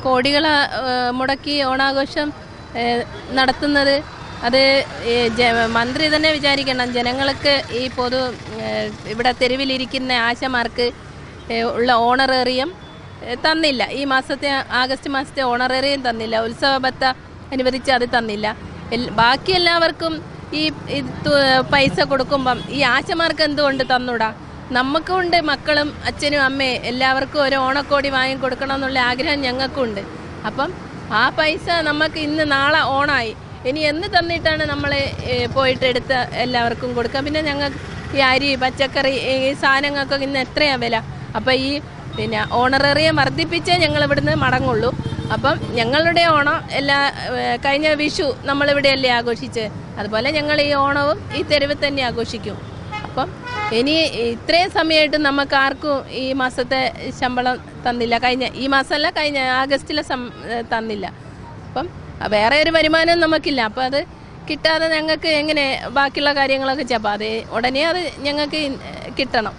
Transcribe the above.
കോടികൾ മുടക്കി ഓണാഘോഷം നടത്തുന്നത് അത് മന്ത്രി തന്നെ വിചാരിക്കണം. ജനങ്ങൾക്ക് ഈ ഇവിടെ തെരുവിലിരിക്കുന്ന ആശമാർക്ക് ഉള്ള ഓണറേറിയം തന്നില്ല. ഈ മാസത്തെ ആഗസ്റ്റ് മാസത്തെ ഓണറേറിയം തന്നില്ല. ഉത്സവ ഭത്ത അനുവദിച്ച് അത് തന്നില്ല. ബാക്കി എല്ലാവർക്കും ഈ പൈസ കൊടുക്കുമ്പം ഈ ആശമാർക്ക് എന്തുകൊണ്ട് തന്നൂടാ? നമുക്കുണ്ട്, മക്കളും അച്ഛനും അമ്മയും എല്ലാവർക്കും ഒരു ഓണക്കോടി വാങ്ങിക്കൊടുക്കണം എന്നുള്ള ആഗ്രഹം ഞങ്ങൾക്കുണ്ട്. അപ്പം ആ പൈസ നമുക്ക് ഇന്ന് നാളെ ഓണായി, ഇനി എന്ന് തന്നിട്ടാണ് നമ്മൾ പോയിട്ട് എടുത്ത് എല്ലാവർക്കും കൊടുക്കുക? പിന്നെ ഞങ്ങൾക്ക് ഈ അരി, പച്ചക്കറി, ഈ സാധനങ്ങൾക്കൊക്കെ ഇന്ന് എത്രയാണ് വില? അപ്പം ഈ ഓണറേറിയം വർദ്ധിപ്പിച്ചേ ഞങ്ങൾ ഇവിടുന്ന് മടങ്ങുള്ളൂ. അപ്പം ഞങ്ങളുടെ ഓണം കഴിഞ്ഞ വിഷു നമ്മളിവിടെയല്ലേ ആഘോഷിച്ച്, അതുപോലെ ഞങ്ങൾ ഈ ഓണവും ഈ തെരുവിൽ തന്നെ ആഘോഷിക്കും. അപ്പം ഇനി ഇത്രയും സമയമായിട്ട് നമുക്ക് ആർക്കും ഈ മാസത്തെ ശമ്പളം തന്നില്ല. ഈ മാസമല്ല, കഴിഞ്ഞ ആഗസ്റ്റിലെ തന്നില്ല. അപ്പം വേറെ ഒരു വരുമാനം നമുക്കില്ല. അപ്പം അത് കിട്ടാതെ ഞങ്ങൾക്ക് എങ്ങനെ ബാക്കിയുള്ള കാര്യങ്ങളൊക്കെ ചെയ്യാം? അപ്പം അത് ഉടനെ അത് ഞങ്ങൾക്ക് കിട്ടണം.